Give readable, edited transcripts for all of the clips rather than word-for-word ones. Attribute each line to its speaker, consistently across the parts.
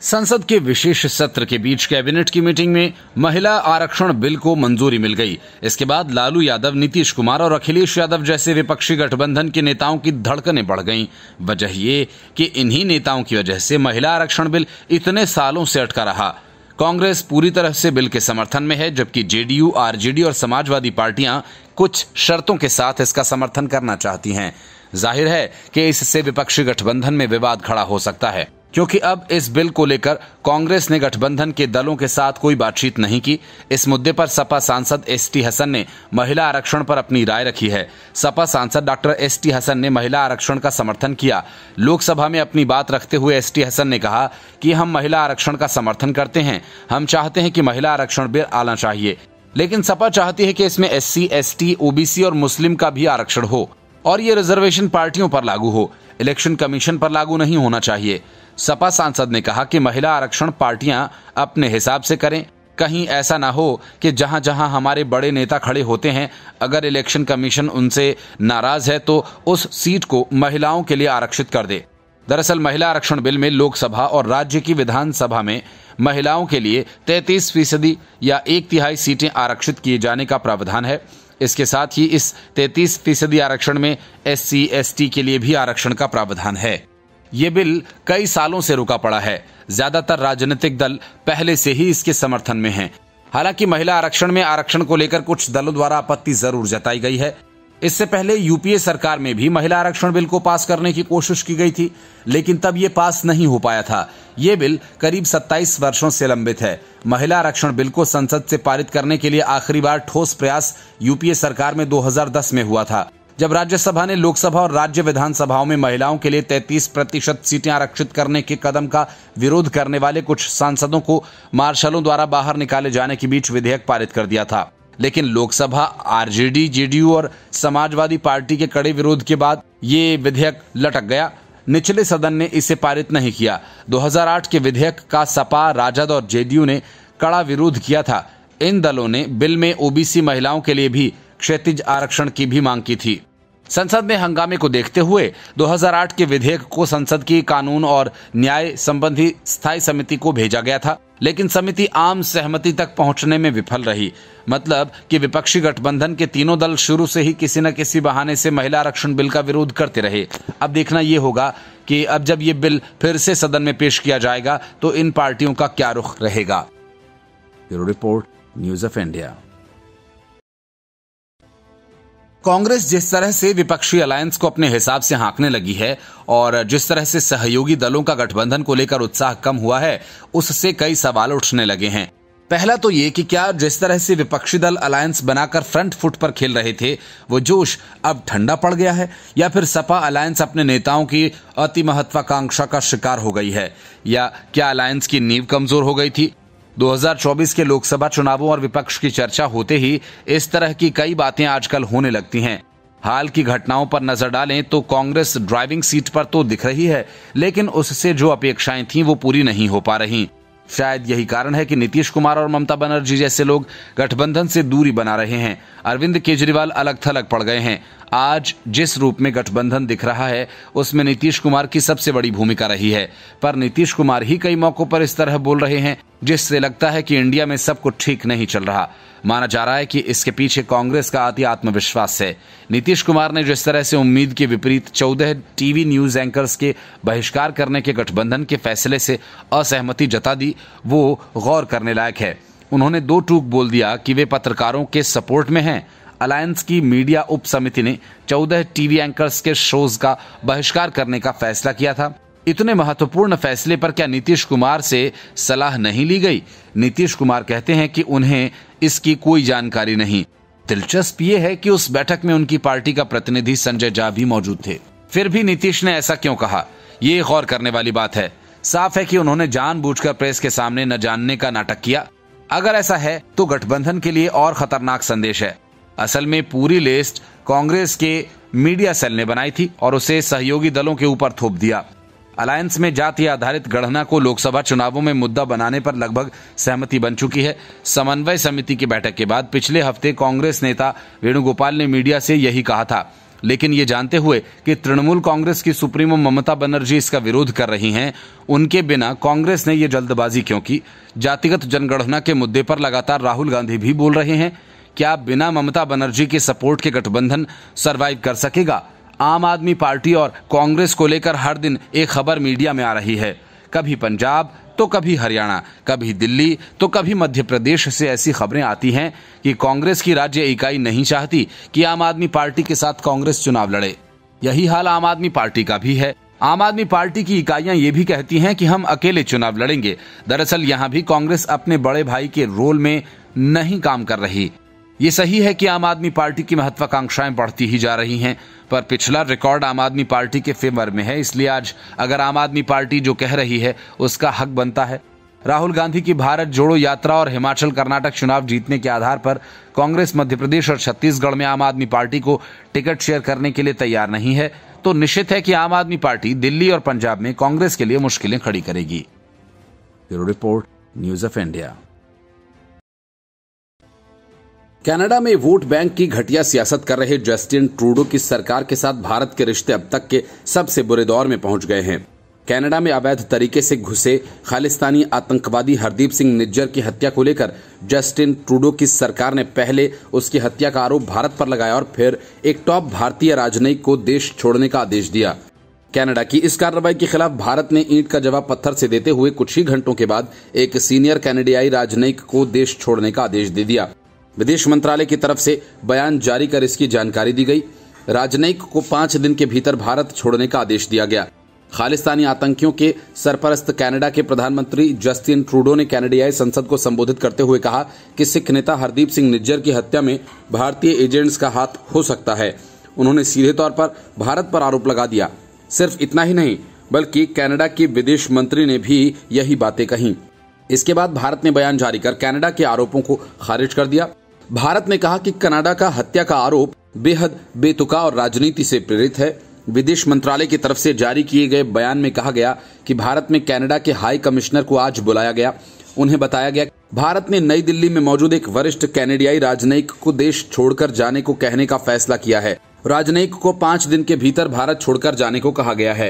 Speaker 1: संसद के विशेष सत्र के बीच कैबिनेट की मीटिंग में महिला आरक्षण बिल को मंजूरी मिल गई। इसके बाद लालू यादव, नीतीश कुमार और अखिलेश यादव जैसे विपक्षी गठबंधन के नेताओं की धड़कनें बढ़ गईं। वजह ये कि इन्हीं नेताओं की वजह से महिला आरक्षण बिल इतने सालों से अटका रहा। कांग्रेस पूरी तरह से बिल के समर्थन में है, जबकि जेडीयू, आरजेडी और समाजवादी पार्टियां कुछ शर्तों के साथ इसका समर्थन करना चाहती हैं। जाहिर है कि इससे विपक्षी गठबंधन में विवाद खड़ा हो सकता है, क्योंकि अब इस बिल को लेकर कांग्रेस ने गठबंधन के दलों के साथ कोई बातचीत नहीं की। इस मुद्दे पर सपा सांसद एसटी हसन ने महिला आरक्षण पर अपनी राय रखी है। सपा सांसद डॉक्टर एसटी हसन ने महिला आरक्षण का समर्थन किया। लोकसभा में अपनी बात रखते हुए एसटी हसन ने कहा कि हम महिला आरक्षण का समर्थन करते हैं। हम चाहते हैं कि महिला आरक्षण बिल आना चाहिए, लेकिन सपा चाहती है कि इसमें एससी, एसटी, ओबीसी और मुस्लिम का भी आरक्षण हो और ये रिजर्वेशन पार्टियों पर लागू हो, इलेक्शन कमीशन पर लागू नहीं होना चाहिए। सपा सांसद ने कहा कि महिला आरक्षण पार्टियां अपने हिसाब से करें। कहीं ऐसा ना हो कि जहां जहां हमारे बड़े नेता खड़े होते हैं, अगर इलेक्शन कमीशन उनसे नाराज है तो उस सीट को महिलाओं के लिए आरक्षित कर दे। दरअसल महिला आरक्षण बिल में लोकसभा और राज्य की विधानसभा में महिलाओं के लिए 33% या 1/3 सीटें आरक्षित किए जाने का प्रावधान है। इसके साथ ही इस 33% आरक्षण में एससी, एसटी के लिए भी आरक्षण का प्रावधान है। ये बिल कई सालों से रुका पड़ा है। ज्यादातर राजनीतिक दल पहले से ही इसके समर्थन में हैं। हालांकि महिला आरक्षण में आरक्षण को लेकर कुछ दलों द्वारा आपत्ति जरूर जताई गई है। इससे पहले यूपीए सरकार में भी महिला आरक्षण बिल को पास करने की कोशिश की गई थी, लेकिन तब ये पास नहीं हो पाया था। ये बिल करीब 27 वर्षों से लंबित है। महिला आरक्षण बिल को संसद से पारित करने के लिए आखिरी बार ठोस प्रयास यूपीए सरकार में 2010 में हुआ था, जब राज्यसभा ने लोकसभा और राज्य विधानसभाओं में महिलाओं के लिए 33% सीटें आरक्षित करने के कदम का विरोध करने वाले कुछ सांसदों को मार्शलों द्वारा बाहर निकाले जाने के बीच विधेयक पारित कर दिया था। लेकिन लोकसभा, आरजेडी, जेडीयू और समाजवादी पार्टी के कड़े विरोध के बाद ये विधेयक लटक गया। निचले सदन ने इसे पारित नहीं किया। 2008 के विधेयक का सपा, राजद और जेडीयू ने कड़ा विरोध किया था। इन दलों ने बिल में ओबीसी महिलाओं के लिए भी क्षैतिज आरक्षण की भी मांग की थी। संसद में हंगामे को देखते हुए 2008 के विधेयक को संसद की कानून और न्याय संबंधी स्थायी समिति को भेजा गया था, लेकिन समिति आम सहमति तक पहुंचने में विफल रही। मतलब कि विपक्षी गठबंधन के तीनों दल शुरू से ही किसी न किसी बहाने से महिला आरक्षण बिल का विरोध करते रहे। अब देखना यह होगा कि अब जब ये बिल फिर से सदन में पेश किया जाएगा तो इन पार्टियों का क्या रुख रहेगा। Bureau report, news of India. Congress जिस तरह से विपक्षी अलायंस को अपने हिसाब से हाँकने लगी है और जिस तरह से सहयोगी दलों का गठबंधन को लेकर उत्साह कम हुआ है, उससे कई सवाल उठने लगे हैं। पहला तो ये कि क्या जिस तरह से विपक्षी दल अलायंस बनाकर फ्रंट फुट पर खेल रहे थे, वो जोश अब ठंडा पड़ गया है, या फिर सपा अलायंस अपने नेताओं की अति महत्वाकांक्षा का शिकार हो गई है, या क्या अलायंस की नींव कमजोर हो गई थी। 2024 के लोकसभा चुनावों और विपक्ष की चर्चा होते ही इस तरह की कई बातें आजकल होने लगती हैं। हाल की घटनाओं पर नजर डालें तो कांग्रेस ड्राइविंग सीट पर तो दिख रही है, लेकिन उससे जो अपेक्षाएं थीं वो पूरी नहीं हो पा रही। शायद यही कारण है कि नीतीश कुमार और ममता बनर्जी जैसे लोग गठबंधन से दूरी बना रहे हैं। अरविंद केजरीवाल अलग थलग पड़ गए हैं। आज जिस रूप में गठबंधन दिख रहा है उसमें नीतीश कुमार की सबसे बड़ी भूमिका रही है, पर नीतीश कुमार ही कई मौकों पर इस तरह बोल रहे हैं जिससे लगता है कि इंडिया में सब कुछ ठीक नहीं चल रहा। माना जा रहा है कि इसके पीछे कांग्रेस का अति आत्मविश्वास है। नीतीश कुमार ने जिस तरह से उम्मीद के विपरीत 14 टीवी न्यूज एंकर्स के बहिष्कार करने के गठबंधन के फैसले से असहमति जता दी, वो गौर करने लायक है। उन्होंने दो टूक बोल दिया कि वे पत्रकारों के सपोर्ट में हैं। अलायंस की मीडिया उप समिति ने 14 टीवी एंकर्स के शोज का बहिष्कार करने का फैसला किया था। इतने महत्वपूर्ण फैसले पर क्या नीतीश कुमार से सलाह नहीं ली गई? नीतीश कुमार कहते हैं कि उन्हें इसकी कोई जानकारी नहीं। दिलचस्प ये है कि उस बैठक में उनकी पार्टी का प्रतिनिधि संजय झा भी मौजूद थे। फिर भी नीतीश ने ऐसा क्यों कहा, ये गौर करने वाली बात है। साफ है कि उन्होंने जानबूझकर प्रेस के सामने न जानने का नाटक किया। अगर ऐसा है तो गठबंधन के लिए और खतरनाक संदेश है। असल में पूरी लिस्ट कांग्रेस के मीडिया सेल ने बनाई थी और उसे सहयोगी दलों के ऊपर थोप दिया। अलायंस में जाति आधारित गणना को लोकसभा चुनावों में मुद्दा बनाने पर लगभग सहमति बन चुकी है। समन्वय समिति की बैठक के बाद पिछले हफ्ते कांग्रेस नेता वेणुगोपाल ने मीडिया से यही कहा था। लेकिन ये जानते हुए कि तृणमूल कांग्रेस की सुप्रीमो ममता बनर्जी इसका विरोध कर रही हैं, उनके बिना कांग्रेस ने ये जल्दबाजी क्यों की? जातिगत जनगणना के मुद्दे पर लगातार राहुल गांधी भी बोल रहे हैं। क्या बिना ममता बनर्जी के सपोर्ट के गठबंधन सरवाइव कर सकेगा? आम आदमी पार्टी और कांग्रेस को लेकर हर दिन एक खबर मीडिया में आ रही है। कभी पंजाब तो कभी हरियाणा, कभी दिल्ली तो कभी मध्य प्रदेश से ऐसी खबरें आती हैं कि कांग्रेस की राज्य इकाई नहीं चाहती कि आम आदमी पार्टी के साथ कांग्रेस चुनाव लड़े। यही हाल आम आदमी पार्टी का भी है। आम आदमी पार्टी की इकाइयां ये भी कहती हैं कि हम अकेले चुनाव लड़ेंगे। दरअसल यहां भी कांग्रेस अपने बड़े भाई के रोल में नहीं काम कर रही। ये सही है कि आम आदमी पार्टी की महत्वाकांक्षाएं बढ़ती ही जा रही हैं, पर पिछला रिकॉर्ड आम आदमी पार्टी के फेवर में है। इसलिए आज अगर आम आदमी पार्टी जो कह रही है उसका हक बनता है। राहुल गांधी की भारत जोड़ो यात्रा और हिमाचल कर्नाटक चुनाव जीतने के आधार पर कांग्रेस मध्य प्रदेश और छत्तीसगढ़ में आम आदमी पार्टी को टिकट शेयर करने के लिए तैयार नहीं है, तो निश्चित है कि आम आदमी पार्टी दिल्ली और पंजाब में कांग्रेस के लिए मुश्किलें खड़ी करेगी। Bureau report, news of India. Canada में वोट बैंक की घटिया सियासत कर रहे जस्टिन ट्रूडो की सरकार के साथ भारत के रिश्ते अब तक के सबसे बुरे दौर में पहुंच गए हैं। कनाडा में अवैध तरीके से घुसे खालिस्तानी आतंकवादी हरदीप सिंह निज्जर की हत्या को लेकर जस्टिन ट्रूडो की सरकार ने पहले उसकी हत्या का आरोप भारत पर लगाया और फिर एक टॉप भारतीय राजनयिक को देश छोड़ने का आदेश दिया। कनाडा की इस कार्रवाई के खिलाफ भारत ने ईंट का जवाब पत्थर से देते हुए कुछ ही घंटों के बाद एक सीनियर कनाडियाई राजनयिक को देश छोड़ने का आदेश दे दिया। विदेश मंत्रालय की तरफ से बयान जारी कर इसकी जानकारी दी गई। राजनयिक को 5 दिन के भीतर भारत छोड़ने का आदेश दिया गया। खालिस्तानी आतंकियों के सरपरस्त कनाडा के प्रधानमंत्री जस्टिन ट्रूडो ने कनाडियाई संसद को संबोधित करते हुए कहा कि सिख नेता हरदीप सिंह निज्जर की हत्या में भारतीय एजेंट्स का हाथ हो सकता है। उन्होंने सीधे तौर पर भारत पर आरोप लगा दिया। सिर्फ इतना ही नहीं, बल्कि कनाडा की विदेश मंत्री ने भी यही बातें कही। इसके बाद भारत ने बयान जारी कर कनाडा के आरोपों को खारिज कर दिया। भारत ने कहा कि कनाडा का हत्या का आरोप बेहद बेतुका और राजनीति से प्रेरित है। विदेश मंत्रालय की तरफ से जारी किए गए बयान में कहा गया कि भारत में कनाडा के हाई कमिश्नर को आज बुलाया गया। उन्हें बताया गया भारत ने नई दिल्ली में मौजूद एक वरिष्ठ कनाडियाई राजनयिक को देश छोड़कर जाने को कहने का फैसला किया है। राजनयिक को 5 दिन के भीतर भारत छोड़कर जाने को कहा गया है।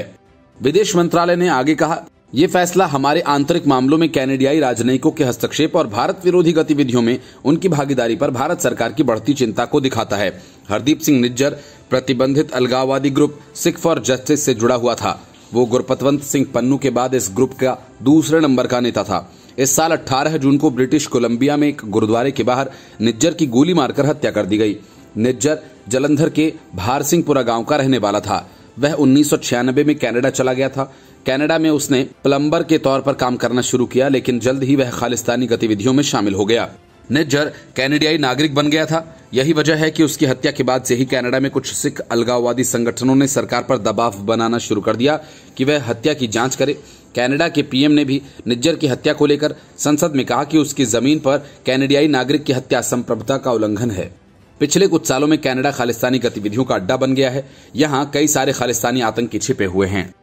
Speaker 1: विदेश मंत्रालय ने आगे कहा, ये फैसला हमारे आंतरिक मामलों में कनाडियाई राजनयिकों के हस्तक्षेप और भारत विरोधी गतिविधियों में उनकी भागीदारी पर भारत सरकार की बढ़ती चिंता को दिखाता है। हरदीप सिंह निज्जर प्रतिबंधित अलगाववादी ग्रुप सिख फॉर जस्टिस से जुड़ा हुआ था। वो गुरपतवंत सिंह पन्नू के बाद इस ग्रुप का दूसरे नंबर का नेता था। इस साल 18 जून को ब्रिटिश कोलंबिया में एक गुरुद्वारे के बाहर निज्जर की गोली मारकर हत्या कर दी गई। निज्जर जलंधर के भारसिंहपुरा गांव का रहने वाला था। वह 1996 में कनाडा चला गया था। कनाडा में उसने प्लम्बर के तौर पर काम करना शुरू किया, लेकिन जल्द ही वह खालिस्तानी गतिविधियों में शामिल हो गया। निज्जर कनाडियाई नागरिक बन गया था। यही वजह है कि उसकी हत्या के बाद से ही कनाडा में कुछ सिख अलगाववादी संगठनों ने सरकार पर दबाव बनाना शुरू कर दिया कि वह हत्या की जांच करे। कनाडा के पीएम ने भी निज्जर की हत्या को लेकर संसद में कहा कि उसकी जमीन पर कनाडियाई नागरिक की हत्या संप्रभुता का उल्लंघन है। पिछले कुछ सालों में कनाडा खालिस्तानी गतिविधियों का अड्डा बन गया है। यहाँ कई सारे खालिस्तानी आतंकी छिपे हुए हैं।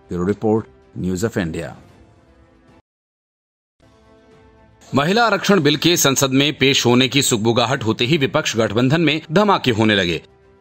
Speaker 1: Bureau report, news of India. महिला आरक्षण बिल के संसद में पेश होने की सुगबुगाहट होते ही विपक्ष गठबंधन में धमाके होने लगे।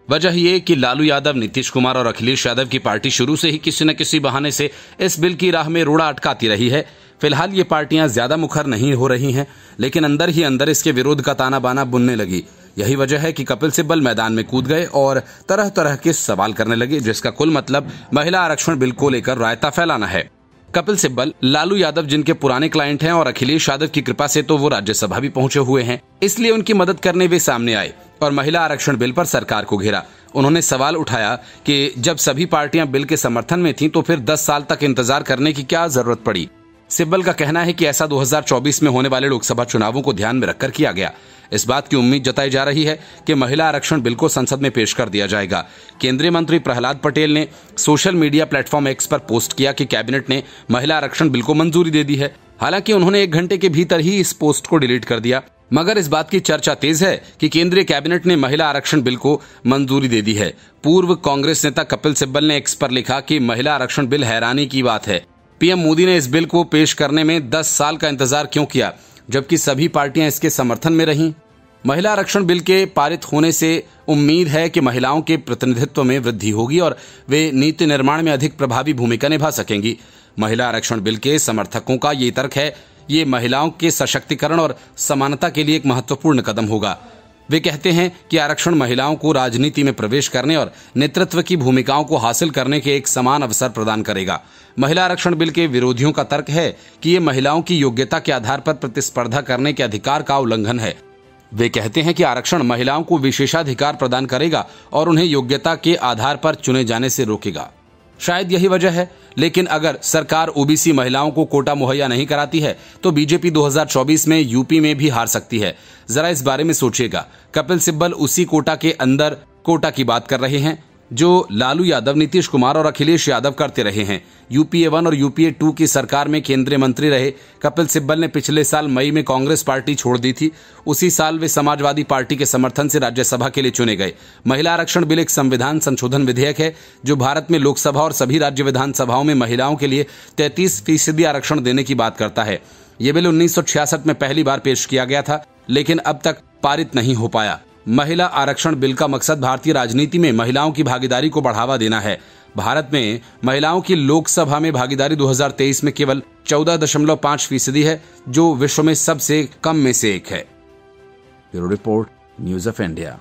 Speaker 1: वजह ये कि लालू यादव, नीतीश कुमार और अखिलेश यादव की पार्टी शुरू से ही किसी न किसी बहाने से इस बिल की राह में रोड़ा अटकाती रही है। फिलहाल ये पार्टियां ज्यादा मुखर नहीं हो रही हैं, लेकिन अंदर ही अंदर इसके विरोध का ताना बाना बुनने लगी। यही वजह है कि कपिल सिब्बल मैदान में कूद गए और तरह तरह के सवाल करने लगे, जिसका कुल मतलब महिला आरक्षण बिल को लेकर रायता फैलाना है। कपिल सिब्बल, लालू यादव जिनके पुराने क्लाइंट हैं, और अखिलेश यादव की कृपा से तो वो राज्यसभा भी पहुंचे हुए हैं, इसलिए उनकी मदद करने वे सामने आए और महिला आरक्षण बिल पर सरकार को घेरा। उन्होंने सवाल उठाया कि जब सभी पार्टियां बिल के समर्थन में थीं, तो फिर 10 साल तक इंतजार करने की क्या जरूरत पड़ी। सिब्बल का कहना है कि ऐसा 2024 में होने वाले लोकसभा चुनावों को ध्यान में रखकर किया गया। इस बात की उम्मीद जताई जा रही है कि महिला आरक्षण बिल को संसद में पेश कर दिया जाएगा। केंद्रीय मंत्री प्रहलाद पटेल ने सोशल मीडिया प्लेटफॉर्म एक्स पर पोस्ट किया कि कैबिनेट ने महिला आरक्षण बिल को मंजूरी दे दी है। हालांकि उन्होंने 1 घंटे के भीतर ही इस पोस्ट को डिलीट कर दिया। मगर इस बात की चर्चा तेज है कि केंद्रीय कैबिनेट ने महिला आरक्षण बिल को मंजूरी दे दी है। पूर्व कांग्रेस नेता कपिल सिब्बल ने एक्स पर लिखा कि महिला आरक्षण बिल हैरानी की बात है। पीएम मोदी ने इस बिल को पेश करने में 10 साल का इंतजार क्यों किया, जबकि सभी पार्टियां इसके समर्थन में रहीं। महिला आरक्षण बिल के पारित होने से उम्मीद है कि महिलाओं के प्रतिनिधित्व में वृद्धि होगी और वे नीति निर्माण में अधिक प्रभावी भूमिका निभा सकेंगी। महिला आरक्षण बिल के समर्थकों का ये तर्क है, ये महिलाओं के सशक्तिकरण और समानता के लिए एक महत्वपूर्ण कदम होगा। वे कहते हैं कि आरक्षण महिलाओं को राजनीति में प्रवेश करने और नेतृत्व की भूमिकाओं को हासिल करने के एक समान अवसर प्रदान करेगा। महिला आरक्षण बिल के विरोधियों का तर्क है कि ये महिलाओं की योग्यता के आधार पर प्रतिस्पर्धा करने के अधिकार का उल्लंघन है। वे कहते हैं कि आरक्षण महिलाओं को विशेषाधिकार प्रदान करेगा और उन्हें योग्यता के आधार पर चुने जाने से रोकेगा। शायद यही वजह है, लेकिन अगर सरकार ओबीसी महिलाओं को कोटा मुहैया नहीं कराती है तो बीजेपी 2024 में यूपी में भी हार सकती है। जरा इस बारे में सोचिएगा। कपिल सिब्बल उसी कोटा के अंदर कोटा की बात कर रहे हैं जो लालू यादव, नीतीश कुमार और अखिलेश यादव करते रहे हैं। यूपीए 1 और यूपीए 2 की सरकार में केंद्रीय मंत्री रहे कपिल सिब्बल ने पिछले साल मई में कांग्रेस पार्टी छोड़ दी थी। उसी साल वे समाजवादी पार्टी के समर्थन से राज्यसभा के लिए चुने गए। महिला आरक्षण बिल एक संविधान संशोधन विधेयक है जो भारत में लोकसभा और सभी राज्य विधानसभाओं में महिलाओं के लिए 33% आरक्षण देने की बात करता है। ये बिल 1966 में पहली बार पेश किया गया था, लेकिन अब तक पारित नहीं हो पाया। महिला आरक्षण बिल का मकसद भारतीय राजनीति में महिलाओं की भागीदारी को बढ़ावा देना है। भारत में महिलाओं की लोकसभा में भागीदारी 2023 में केवल 14.5% है, जो विश्व में सबसे कम में से एक है। Bureau report, news of India.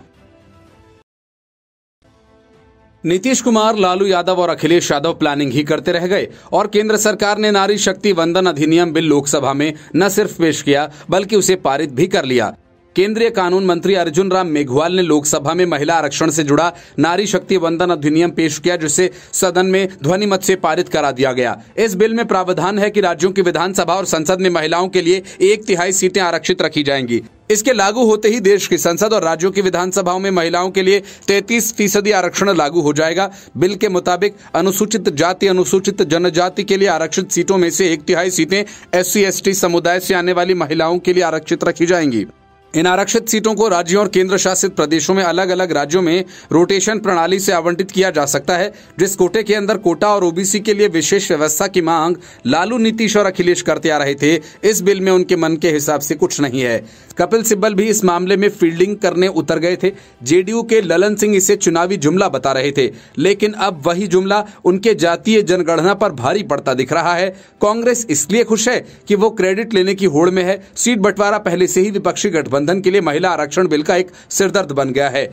Speaker 1: Nitish Kumar, Lalu Yadav और अखिलेश यादव प्लानिंग ही करते रह गए और केंद्र सरकार ने नारी शक्ति वंदन अधिनियम बिल लोकसभा में न सिर्फ पेश किया बल्कि उसे पारित भी कर लिया। केंद्रीय कानून मंत्री अर्जुन राम मेघवाल ने लोकसभा में महिला आरक्षण से जुड़ा नारी शक्ति वंदन अधिनियम पेश किया, जिसे सदन में ध्वनि मत से पारित करा दिया गया। इस बिल में प्रावधान है कि राज्यों की विधानसभा और संसद में महिलाओं के लिए 1/3 सीटें आरक्षित रखी जाएंगी। इसके लागू होते ही देश की संसद और राज्यों की विधानसभाओं में महिलाओं के लिए 33% आरक्षण लागू हो जाएगा। बिल के मुताबिक अनुसूचित जाति, अनुसूचित जनजाति के लिए आरक्षित सीटों में से 1/3 सीटें SC/ST समुदाय से आने वाली महिलाओं के लिए आरक्षित रखी जाएंगी। इन आरक्षित सीटों को राज्यों और केंद्र शासित प्रदेशों में अलग अलग राज्यों में रोटेशन प्रणाली से आवंटित किया जा सकता है। जिस कोटे के अंदर कोटा और ओबीसी के लिए विशेष व्यवस्था की मांग लालू, नीतीश और अखिलेश करते आ रहे थे, इस बिल में उनके मन के हिसाब से कुछ नहीं है। कपिल सिब्बल भी इस मामले में फील्डिंग करने उतर गए थे। जेडीयू के ललन सिंह इसे चुनावी जुमला बता रहे थे, लेकिन अब वही जुमला उनके जातीय जनगणना पर भारी पड़ता दिख रहा है। कांग्रेस इसलिए खुश है कि वो क्रेडिट लेने की होड़ में है। सीट बंटवारा पहले से ही विपक्षी गठबंधन के लिए महिला आरक्षण बिल का एक सिरदर्द बन गया है।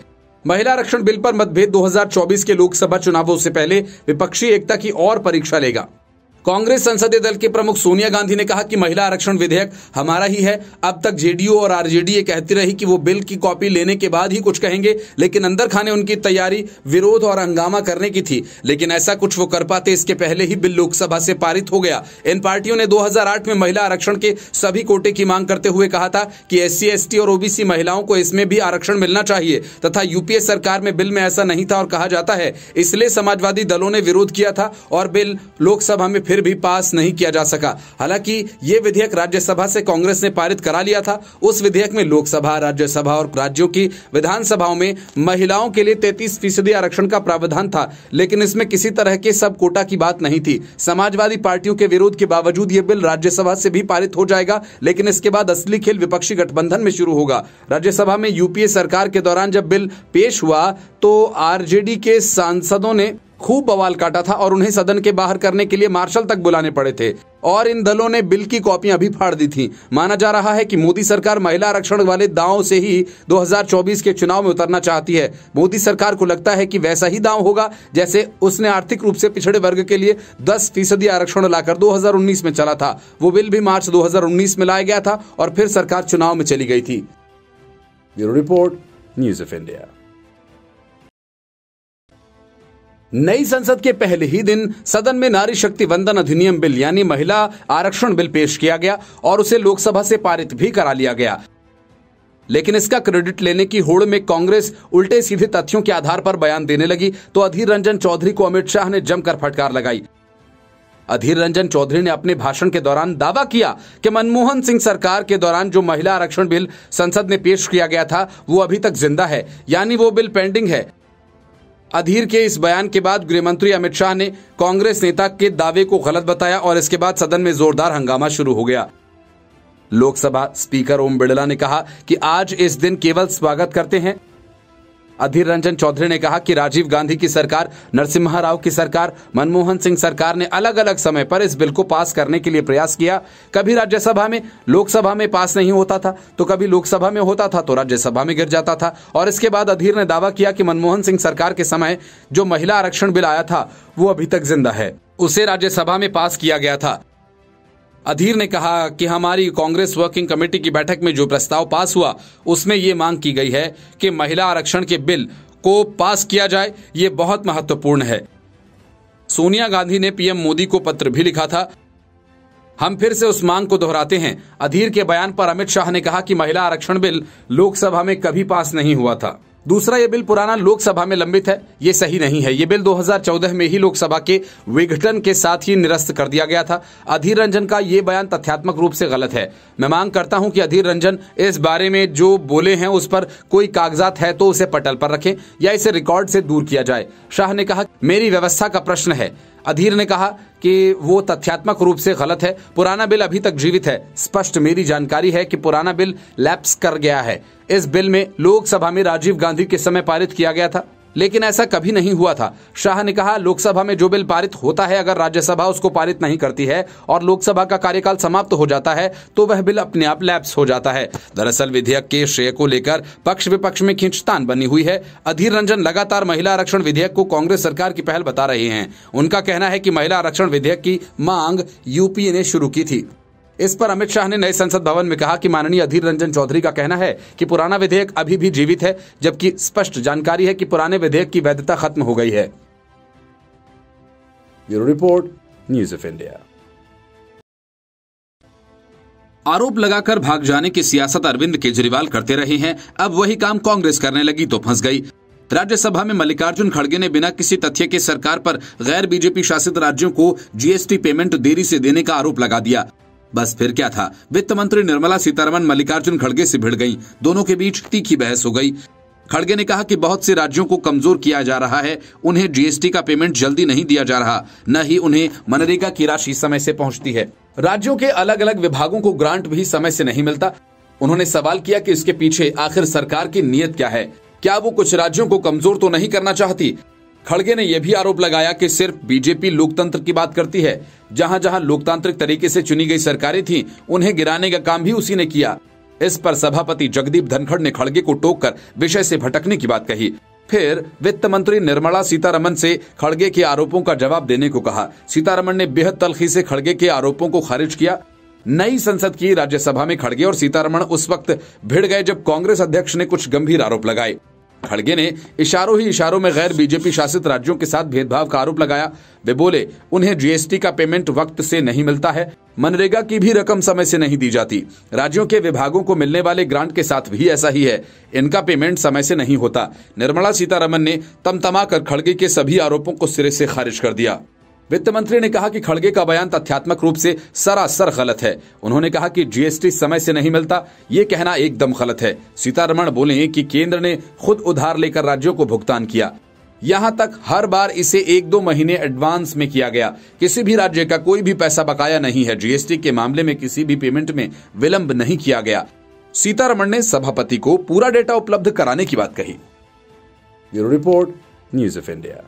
Speaker 1: महिला आरक्षण बिल पर मतभेद 2024 के लोकसभा चुनावों से पहले विपक्षी एकता की और परीक्षा लेगा। कांग्रेस संसदीय दल के प्रमुख सोनिया गांधी ने कहा कि महिला आरक्षण विधेयक हमारा ही है। अब तक जेडीयू और आरजेडी ये कहती रही कि वो बिल की कॉपी लेने के बाद ही कुछ कहेंगे, लेकिन अंदर खाने उनकी तैयारी विरोध और हंगामा करने की थी। लेकिन ऐसा कुछ वो कर पाते इसके पहले ही बिल लोकसभा से पारित हो गया। इन पार्टियों ने 2008 में महिला आरक्षण के सभी कोटे की मांग करते हुए कहा था कि SC/ST और ओबीसी महिलाओं को इसमें भी आरक्षण मिलना चाहिए, तथा यूपीए सरकार में बिल में ऐसा नहीं था और कहा जाता है इसलिए समाजवादी दलों ने विरोध किया था और बिल लोकसभा में फिर भी पास नहीं किया जा सका। हालांकि यह विधेयक राज्यसभा से कांग्रेस ने पारित करा लिया था। उस विधेयक में लोकसभा, राज्यसभा और राज्यों की विधानसभाओं में महिलाओं के लिए 33% आरक्षण का प्रावधान था, लेकिन इसमें किसी तरह के सब कोटा की बात नहीं थी। समाजवादी पार्टियों के विरोध के बावजूद यह बिल राज्यसभा से भी पारित हो जाएगा, लेकिन इसके बाद असली खेल विपक्षी गठबंधन में शुरू होगा। राज्यसभा में यूपीए सरकार के दौरान जब बिल पेश हुआ तो आरजेडी के सांसदों ने खूब बवाल काटा था और उन्हें सदन के बाहर करने के लिए मार्शल तक बुलाने पड़े थे और इन दलों ने बिल की कॉपियां भी फाड़ दी थी। माना जा रहा है कि मोदी सरकार महिला आरक्षण वाले दांव से ही 2024 के चुनाव में उतरना चाहती है। मोदी सरकार को लगता है कि वैसा ही दांव होगा जैसे उसने आर्थिक रूप से पिछड़े वर्ग के लिए 10% आरक्षण लाकर 2019 में चला था। वो बिल भी मार्च 2019 में लाया गया था और फिर सरकार चुनाव में चली गई थी। Bureau report, news of India. नई संसद के पहले ही दिन सदन में नारी शक्ति वंदन अधिनियम बिल यानी महिला आरक्षण बिल पेश किया गया और उसे लोकसभा से पारित भी करा लिया गया। लेकिन इसका क्रेडिट लेने की होड़ में कांग्रेस उल्टे सीधे तथ्यों के आधार पर बयान देने लगी तो अधीर रंजन चौधरी को अमित शाह ने जमकर फटकार लगाई। अधीर रंजन चौधरी ने अपने भाषण के दौरान दावा किया कि मनमोहन सिंह सरकार के दौरान जो महिला आरक्षण बिल संसद में पेश किया गया था वो अभी तक जिंदा है, यानी वो बिल पेंडिंग है। अधीर के इस बयान के बाद गृह मंत्री अमित शाह ने कांग्रेस नेता के दावे को गलत बताया और इसके बाद सदन में जोरदार हंगामा शुरू हो गया। लोकसभा स्पीकर ओम बिड़ला ने कहा कि आज इस दिन केवल स्वागत करते हैं। अधीर रंजन चौधरी ने कहा कि राजीव गांधी की सरकार, नरसिम्हा राव की सरकार, मनमोहन सिंह सरकार ने अलग अलग समय पर इस बिल को पास करने के लिए प्रयास किया। कभी राज्यसभा में, लोकसभा में पास नहीं होता था, तो कभी लोकसभा में होता था तो राज्यसभा में गिर जाता था। और इसके बाद अधीर ने दावा किया कि मनमोहन सिंह सरकार के समय जो महिला आरक्षण बिल आया था वो अभी तक जिंदा है, उसे राज्यसभा में पास किया गया था। अधीर ने कहा कि हमारी कांग्रेस वर्किंग कमेटी की बैठक में जो प्रस्ताव पास हुआ उसमें ये मांग की गई है कि महिला आरक्षण के बिल को पास किया जाए। ये बहुत महत्वपूर्ण है। सोनिया गांधी ने पीएम मोदी को पत्र भी लिखा था। हम फिर से उस मांग को दोहराते हैं। अधीर के बयान पर अमित शाह ने कहा कि महिला आरक्षण बिल लोकसभा में कभी पास नहीं हुआ था। दूसरा, ये बिल पुराना लोकसभा में लंबित है, ये सही नहीं है। ये बिल 2014 में ही लोकसभा के विघटन के साथ ही निरस्त कर दिया गया था। अधीर रंजन का ये बयान तथ्यात्मक रूप से गलत है। मैं मांग करता हूं कि अधीर रंजन इस बारे में जो बोले हैं उस पर कोई कागजात है तो उसे पटल पर रखें या इसे रिकॉर्ड से दूर किया जाए। शाह ने कहा, मेरी व्यवस्था का प्रश्न है। अधीर ने कहा कि वो तथ्यात्मक रूप से गलत है। पुराना बिल अभी तक जीवित है। स्पष्ट मेरी जानकारी है कि पुराना बिल लैप्स कर गया है। इस बिल में लोकसभा में राजीव गांधी के समय पारित किया गया था, लेकिन ऐसा कभी नहीं हुआ था। शाह ने कहा, लोकसभा में जो बिल पारित होता है, अगर राज्यसभा उसको पारित नहीं करती है और लोकसभा का कार्यकाल समाप्त हो जाता है तो वह बिल अपने आप लैप्स हो जाता है। दरअसल विधेयक के श्रेय को लेकर पक्ष विपक्ष में खींचतान बनी हुई है। अधीर रंजन लगातार महिला आरक्षण विधेयक को कांग्रेस सरकार की पहल बता रहे हैं। उनका कहना है कि महिला आरक्षण विधेयक की मांग यूपीए ने शुरू की थी। इस पर अमित शाह ने नए संसद भवन में कहा कि माननीय अधीर रंजन चौधरी का कहना है कि पुराना विधेयक अभी भी जीवित है, जबकि स्पष्ट जानकारी है कि पुराने विधेयक की वैधता खत्म हो गई है। Bureau report, news of India. आरोप लगाकर भाग जाने की सियासत अरविंद केजरीवाल करते रहे हैं। अब वही काम कांग्रेस करने लगी तो फंस गई। राज्यसभा में मल्लिकार्जुन खड़गे ने बिना किसी तथ्य के सरकार पर गैर बीजेपी शासित राज्यों को जीएसटी पेमेंट देरी से देने का आरोप लगा दिया। बस फिर क्या था, वित्त मंत्री निर्मला सीतारमण मल्लिकार्जुन खड़गे से भिड़ गईं। दोनों के बीच तीखी बहस हो गई। खड़गे ने कहा कि बहुत से राज्यों को कमजोर किया जा रहा है, उन्हें जीएसटी का पेमेंट जल्दी नहीं दिया जा रहा, न ही उन्हें मनरेगा की राशि समय से पहुंचती है। राज्यों के अलग अलग विभागों को ग्रांट भी समय से नहीं मिलता। उन्होंने सवाल किया कि इसके पीछे आखिर सरकार की नीयत क्या है? क्या वो कुछ राज्यों को कमजोर तो नहीं करना चाहती? खड़गे ने यह भी आरोप लगाया कि सिर्फ बीजेपी लोकतंत्र की बात करती है। जहां जहां लोकतांत्रिक तरीके से चुनी गई सरकारें थीं, उन्हें गिराने का काम भी उसी ने किया। इस पर सभापति जगदीप धनखड़ ने खड़गे को टोककर विषय से भटकने की बात कही। फिर वित्त मंत्री निर्मला सीतारमण से खड़गे के आरोपों का जवाब देने को कहा। सीतारमण ने बेहद तल्खी से खड़गे के आरोपों को खारिज किया। नई संसद की राज्यसभा में खड़गे और सीतारमण उस वक्त भिड़ गए जब कांग्रेस अध्यक्ष ने कुछ गंभीर आरोप लगाए। खड़गे ने इशारों ही इशारों में गैर बीजेपी शासित राज्यों के साथ भेदभाव का आरोप लगाया। वे बोले, उन्हें जीएसटी का पेमेंट वक्त से नहीं मिलता है, मनरेगा की भी रकम समय से नहीं दी जाती। राज्यों के विभागों को मिलने वाले ग्रांट के साथ भी ऐसा ही है, इनका पेमेंट समय से नहीं होता। निर्मला सीतारमण ने तमतमाकर खड़गे के सभी आरोपों को सिरे से खारिज कर दिया। वित्त मंत्री ने कहा कि खड़गे का बयान तथ्यात्मक रूप से सरासर गलत है। उन्होंने कहा कि जीएसटी समय से नहीं मिलता, ये कहना एकदम गलत है। सीतारमण बोले कि केंद्र ने खुद उधार लेकर राज्यों को भुगतान किया। यहां तक हर बार इसे 1-2 महीने एडवांस में किया गया। किसी भी राज्य का कोई भी पैसा बकाया नहीं है। जीएसटी के मामले में किसी भी पेमेंट में विलंब नहीं किया गया। सीतारमण ने सभापति को पूरा डेटा उपलब्ध कराने की बात कही। Bureau report, news of India.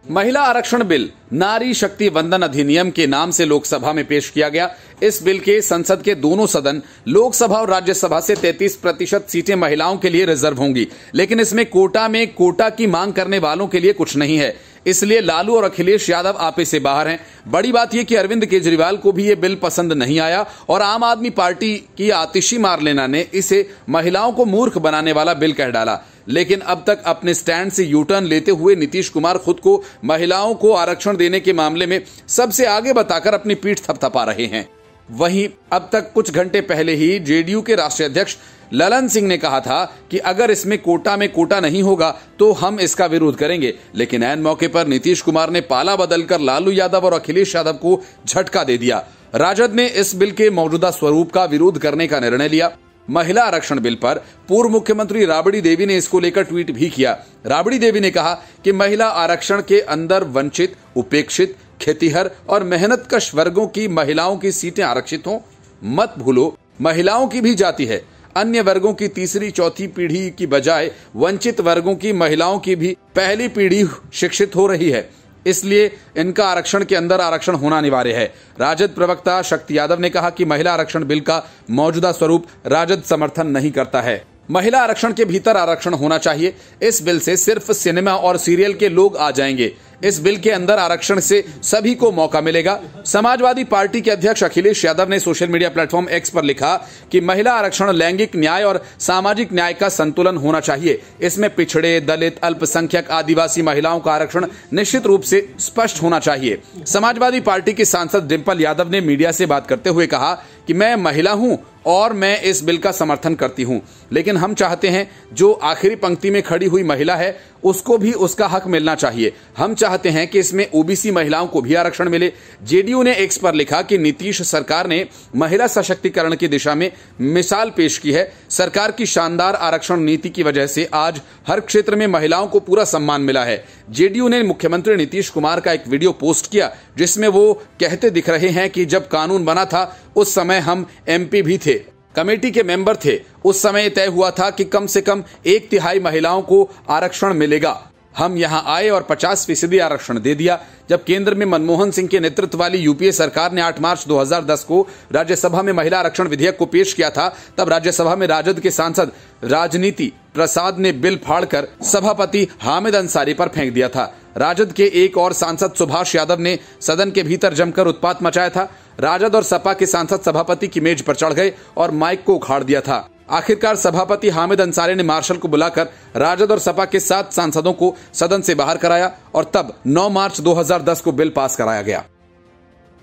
Speaker 1: महिला आरक्षण बिल नारी शक्ति वंदन अधिनियम के नाम से लोकसभा में पेश किया गया। इस बिल के संसद के दोनों सदन, लोकसभा और राज्यसभा से 33% सीटें महिलाओं के लिए रिजर्व होंगी, लेकिन इसमें कोटा की मांग करने वालों के लिए कुछ नहीं है। इसलिए लालू और अखिलेश यादव आपे से बाहर हैं। बड़ी बात यह कि अरविंद केजरीवाल को भी यह बिल पसंद नहीं आया और आम आदमी पार्टी की आतिशी मारलेना ने इसे महिलाओं को मूर्ख बनाने वाला बिल कह डाला। लेकिन अब तक अपने स्टैंड से यू टर्न लेते हुए नीतीश कुमार खुद को महिलाओं को आरक्षण देने के मामले में सबसे आगे बताकर अपनी पीठ थपथपा रहे हैं। वहीं अब तक कुछ घंटे पहले ही जेडीयू के राष्ट्रीय अध्यक्ष ललन सिंह ने कहा था कि अगर इसमें कोटा नहीं होगा तो हम इसका विरोध करेंगे। लेकिन ऐन मौके पर नीतीश कुमार ने पाला बदलकर लालू यादव और अखिलेश यादव को झटका दे दिया। राजद ने इस बिल के मौजूदा स्वरूप का विरोध करने का निर्णय लिया। महिला आरक्षण बिल पर पूर्व मुख्यमंत्री राबड़ी देवी ने इसको लेकर ट्वीट भी किया। राबड़ी देवी ने कहा कि महिला आरक्षण के अंदर वंचित, उपेक्षित, खेतिहर और मेहनतकश वर्गों की महिलाओं की सीटें आरक्षित हों। मत भूलो, महिलाओं की भी जाति है। अन्य वर्गों की तीसरी चौथी पीढ़ी की बजाय वंचित वर्गों की महिलाओं की भी पहली पीढ़ी शिक्षित हो रही है, इसलिए इनका आरक्षण के अंदर आरक्षण होना अनिवार्य है। राजद प्रवक्ता शक्ति यादव ने कहा कि महिला आरक्षण बिल का मौजूदा स्वरूप राजद समर्थन नहीं करता है। महिला आरक्षण के भीतर आरक्षण होना चाहिए। इस बिल से सिर्फ सिनेमा और सीरियल के लोग आ जाएंगे। इस बिल के अंदर आरक्षण से सभी को मौका मिलेगा। समाजवादी पार्टी के अध्यक्ष अखिलेश यादव ने सोशल मीडिया प्लेटफॉर्म एक्स पर लिखा कि महिला आरक्षण लैंगिक न्याय और सामाजिक न्याय का संतुलन होना चाहिए। इसमें पिछड़े, दलित, अल्पसंख्यक, आदिवासी महिलाओं का आरक्षण निश्चित रूप से स्पष्ट होना चाहिए। समाजवादी पार्टी की सांसद डिंपल यादव ने मीडिया से बात करते हुए कहा कि मैं महिला हूं और मैं इस बिल का समर्थन करती हूं, लेकिन हम चाहते हैं जो आखिरी पंक्ति में खड़ी हुई महिला है उसको भी उसका हक मिलना चाहिए। हम चाहते हैं कि इसमें ओबीसी महिलाओं को भी आरक्षण मिले। जेडीयू ने एक्स पर लिखा कि नीतीश सरकार ने महिला सशक्तिकरण की दिशा में मिसाल पेश की है। सरकार की शानदार आरक्षण नीति की वजह से आज हर क्षेत्र में महिलाओं को पूरा सम्मान मिला है। जेडीयू ने मुख्यमंत्री नीतीश कुमार का एक वीडियो पोस्ट किया जिसमें वो कहते दिख रहे हैं कि जब कानून बना था उस समय हम एमपी भी थे, कमेटी के मेंबर थे। उस समय तय हुआ था कि कम से कम 1/3 महिलाओं को आरक्षण मिलेगा। हम यहां आए और 50% आरक्षण दे दिया। जब केंद्र में मनमोहन सिंह के नेतृत्व वाली यूपीए सरकार ने 8 मार्च 2010 को राज्यसभा में महिला आरक्षण विधेयक को पेश किया था, तब राज्यसभा में राजद के सांसद राजनीति प्रसाद ने बिल फाड़कर सभापति हामिद अंसारी पर फेंक दिया था। राजद के एक और सांसद सुभाष यादव ने सदन के भीतर जमकर उत्पात मचाया था। राजद और सपा के सांसद सभापति की मेज पर चढ़ गए और माइक को उखाड़ दिया था। आखिरकार सभापति हामिद अंसारी ने मार्शल को बुलाकर राजद और सपा के 7 सांसदों को सदन से बाहर कराया और तब 9 मार्च 2010 को बिल पास कराया गया।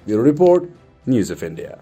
Speaker 1: Bureau report, news of India.